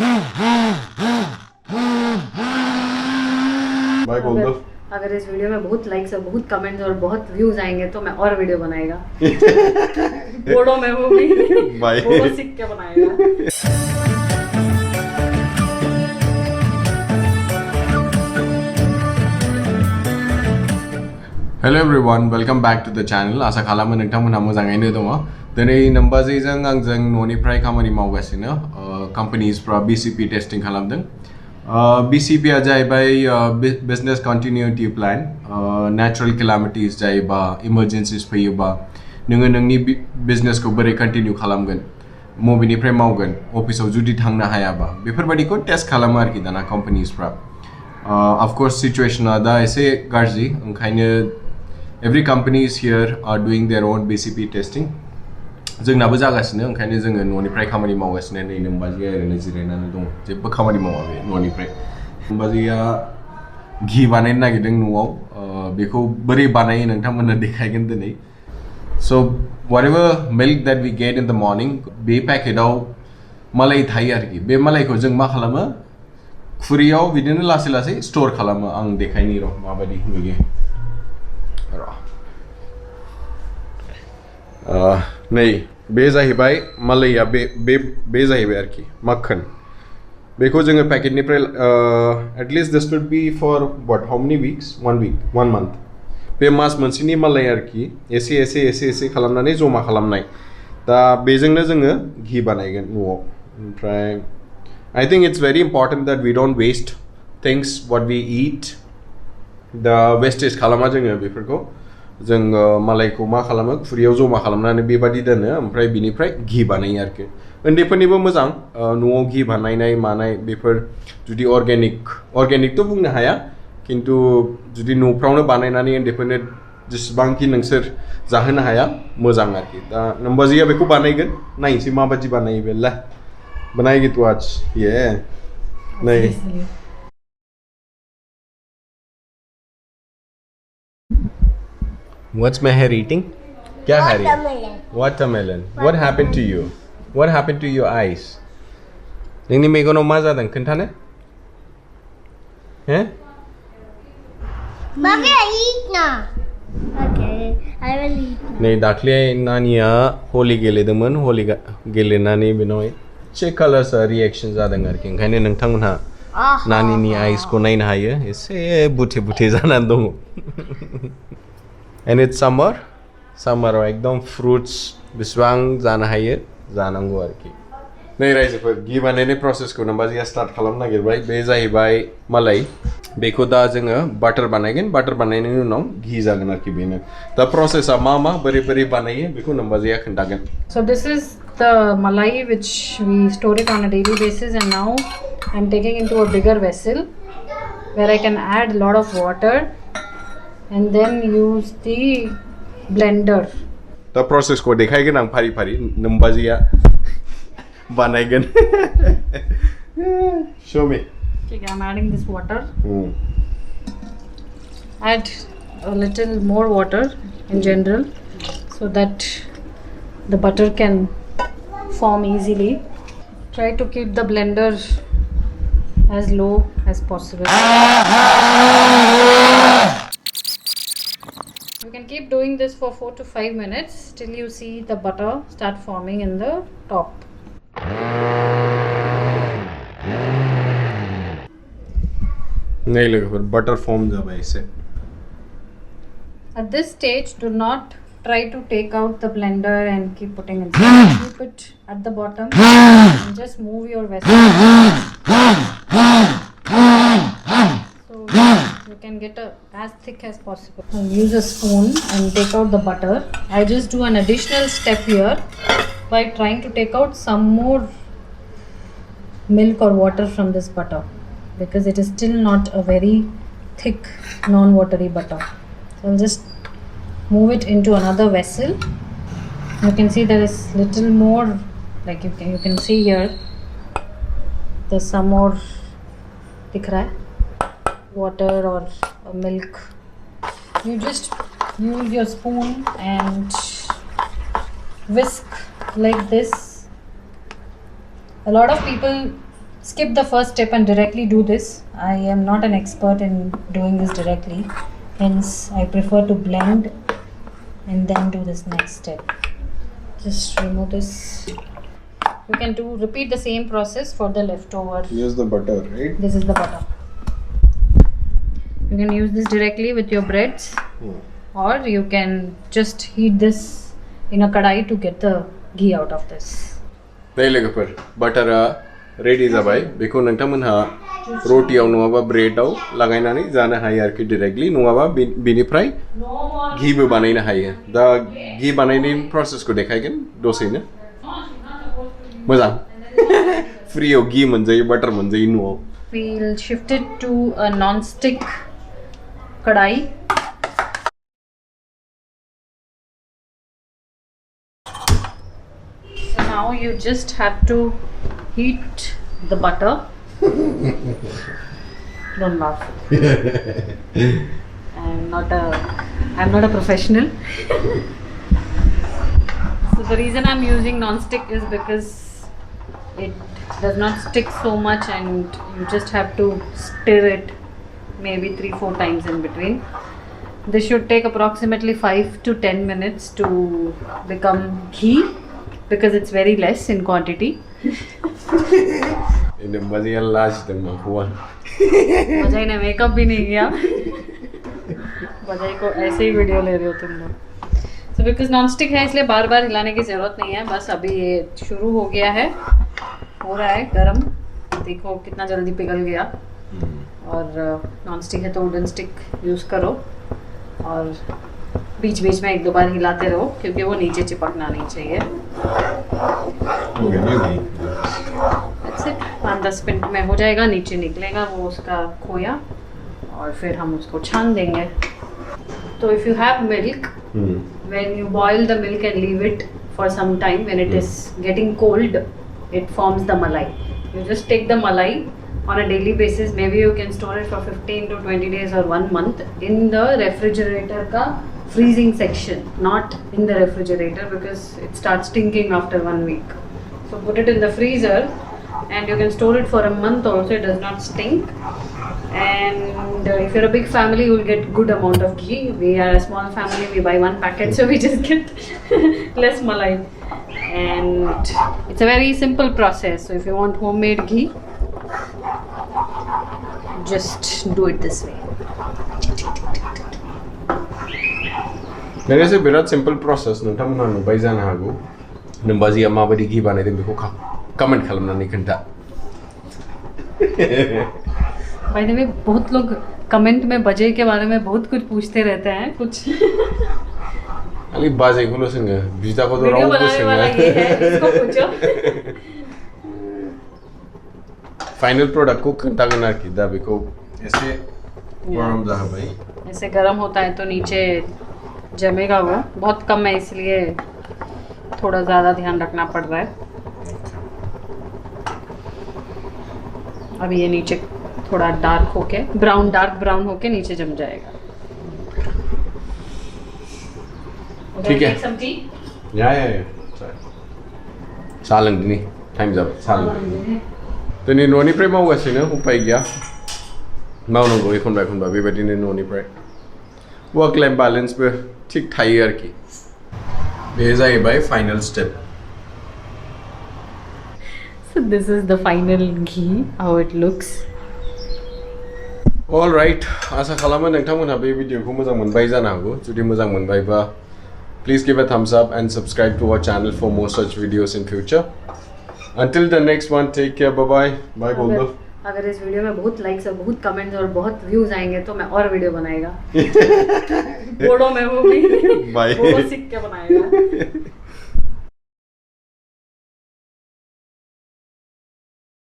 भाई बोल दो। अगर इस वीडियो में बहुत लाइक्स और बहुत कमेंट्स और बहुत व्यूज आएंगे तो मैं और वीडियो बनाएगा। बोर्डो में वो भी बोर्डो सीख के बनाएगा। Hello everyone, welcome back to the channel. आसा खालामो नोंथांमोनहा मोजाङैनो दङ। दिनै नोम्बाजैजों आंजों न'निफ्राय खामानि मावगासिनो कम्पानिसफ्रा BCP टेस्टिं खालामदों। BCP आ जाहैबाय business continuity plan. Natural calamities जायोबा इमारजेंसीज फैयोबा नोङो नोंनि बिजनेसखौ बोरै कन्टिन्यू खालामगोन, मबेनिफ्राय मावगोन, अफिसाव जुदि थांनो हायाबा बेफोरबायदिखौ टेस्ट खालामो आरोखि दाना कम्पानिसफ्रा। Of course सिचुएशना दा एसे गाज्रि, ओंखायनो every companies here are doing their own BCP testing. जोंनाबो जागासिनो, ओंखायनो जोङो न'निफ्राय खामानि मावगासिनो। नै नोम्बाजिया ओरैनो जिरायनानै दं, जेबो खामानि मावा बे न'निफ्राय। नोम्बाजिया घी बानायनो नागिरदों न'आव, बेखौ बोरै बानायो नोंथांमोननो देखायगोन दिनै। So whatever milk that we get in the morning, बे पेकेटाव मलाई थायो आरोखि। बे मालायखौ जों मा खालामो, खुरियाव बिदिनो लासै लासै स्टोर खालामो। आं देखायनि र' माबायदि नुयो। नै बे जाहैबाय मालैया, बे जाहैबाय आरोखि माखन। बेखौ जोङो पेकेटनिफ्राय at least this would be for what how many weeks, 1 week 1 month. बे मास मोनसेनि मालाय आरोखि, एसे खालामनानै जमा खालामनाय। दा बेजोंनो जोङो घी बानायगोन न'आव। ओमफ्राय I think it's very important that we don't waste things what we eat. दा वेस्टेज खालामा जोङो बेफोरखौ। जोङो मालायखौ मा खालामो, खुरियाव जमा खालामनानै बेबादि दोनो, ओमफ्राय बिनिफ्राय घी बानायो आरोखि। उन्दैफोरनिबो मोजां न'आव घी बानायनाय मानाय, बेफोर जुदि अर्गेनिकथ' बुंनो हाया, खिन्थु जुदि न'फ्रावनो बानायनानै उन्दैफोरनो जेसेबांखि नोंसोर जाहोनो हाया मोजां आरोखि। दा नोम्बाजिया बेखौ बानायगोन, नायनोसै माबादि बानायो बेला। बनाएगी तू आज ये नहीं? What's my hair eating? क्या है ये? Watermelon. What happened to you? What happened to your eyes? नोंनि मेगनाव मा जादों खोन्थानो? हैं? Baba, eat now. Okay, I will eat now. नै दाख्लै नानिया होली गेलेदोंमोन, होली गेलेनानै बेनाव एसे कालार्स रिएक्शन जादों आरोखि। ओंखायनो नोंथांमोनहा नानिनि आइसखौ नायनो हायो, एसे बुथे जानानै दङ। एन्ड इट्स सामाराव एकदम फ्रुट्स बेसेबां जानो हायो जानांगौ आरोखि। नै रायजोफोर, घी बानायनाय प्रसेसखौ नोम्बाजिया स्टार्ट खालामनो नागिरबाय। बे जाहैबाय मालाय, बेखौ दा जोङो बाटार बानायगोन। बाटार बानायनायनि उनाव घी जागोन आरोखि। बेनो दा प्रसेसा मा बोरै बानायो बेखौ नोम्बाजिया खोन्थागोन। So this is the malai which we store it on a daily basis, and now I'm taking into a bigger vessel where I can add a lot of water and then use the blender. दा प्रसेसखौ देखायगोन आं फारि नोम्बाजिया बानायगोन। Show me. Okay, I'm adding this water. Add a little more water in general so that the butter can form easily. Try to keep the blender as low as possible. You can keep doing this for 4 to 5 minutes till you see the butter start forming in the top. नहीं लगा butter form जब ऐसे। At this stage, do not try to take out the blender and keep putting inside. Keep it at the bottom and just move your vessel so you can get as thick as possible. And use a spoon and take out the butter. I just do an additional step here by trying to take out some more milk or water from this butter, because it is still not a very thick non-watery butter. So I'll just move it into another vessel. You can see there is little more, like you can see here there's some more दिख रहा है, water or milk. You just use your spoon and whisk like this. A lot of people skip the first step and directly do this. I am not an expert in doing this directly, hence I prefer to blend and then do this next step. Just remove this. You can repeat the same process for the leftover. Use the butter, right? This is the butter. You can use this directly with your breads, or you can just heat this in a kadai to get the ghee out of this. They look for butter ready is भाई बेखौ नोंथांमोनहा रोटियाव नङाबा ब्रेडआव लागायनानै जानो हायो आरोखि directly नङाबा बेनिफ्राय घीबो बानायनो हायो दा घी बानायनायनि प्रसेसखौ देखायगोन दसेनो मोजां फ्रीयाव घी मोनजायो बाटार मोनजायो न'आव We'll shift it to a non-stick kadai. So now you just have to heat the butter. Don't laugh. I'm not a professional. So the reason I'm using non-stick is because it does not stick so much and you just have to stir it maybe 3-4 times in between. This should take approximately 5 to 10 minutes to become ghee because it's very less in quantity. इन मजे लाज दंगा हुआ बजाई ने makeup भी नहीं किया बजाई को ऐसे ही वीडियो ले रहे हो तुम लोग सो बिकॉज नॉन स्टिक है इसलिए बार बार हिलाने की ज़रूरत नहीं है बस अभी ये शुरू हो गया है हो रहा है गरम देखो कितना जल्दी पिघल गया और नॉन स्टिक है तो वुडन स्टिक यूज़ करो और बीच बीच में 1-2 बार हिलाते रहो क्योंकि वो नीचे चिपकना नहीं चाहिए That's it. 5-10 मिनट में हो जाएगा नीचे निकलेगा वो उसका खोया और फिर हम उसको छान देंगे तो if you have milk when you boil the milk and leave it for some time when it is getting cold it forms the malai you just take the malai on a daily basis maybe you can store it for 15 to 20 days or 1 month in the refrigerator ka freezing section not in the refrigerator because it starts stinking after 1 week so put it in the freezer and you can store it for a month also it does not stink and if you're a big family you will get good amount of ghee we are a small family we buy 1 packet so we just get less malai and it's a very simple process so if you want homemade ghee just do it this way मेरे से बिराद simple process नोंथांमोनहा नुबाय जानो हागौ नोंबाजिया माबायदि घी बानायदों बेखौ कमेंट खालामनानै खोन्था By the way, बहुत लोग कमेंट में बजे के बारे में बहुत कुछ पूछते रहते हैं कुछ खालि बाजेखौल' सोङो बिदाखौथ' रावबो सोङा फाइनल प्रोडक्टखौ खोन्थागोन आरोखि दा बेखौ एसे गरम जाहोबाय ऐसे गरम होता है तो नीचे जमेगा वो बहुत कम है इसलिए थोड़ा ज़्यादा ध्यान रखना पड़ रहा है अब ये नीचे थोड़ा डार्क होके डार्क ब्राउन होके नीचे जम जाएगा ठीक है या साहा लोंदिनि टाइम जाबाय साहा दिनै न'निफ्राय मावगासिनो उपाय गैया मावनांगौ एखनबा बेबायदिनो न'निफ्राय वर्क लाइफ बैलेंसबो थिग थायो आरोखि बे जाहैबाय final step So this is the final ghee, how it looks. Alright, आसा खालामो नोंथांमोनहा बे भिडिअखौ मोजां मोनबाय जानो हागौ जुदि मोजां मोनबायबा please give a thumbs up and subscribe to our channel for more such videos in future. Until the next one, take care, bye bye. Bye बोल दो. अगर इस वीडियो में बहुत लाइक्स और बहुत कमेंट्स और बहुत व्यूज आएंगे तो मैं और वीडियो बनाएगा बोडो में वो भी Bye. बोडो सीख के बनाएगा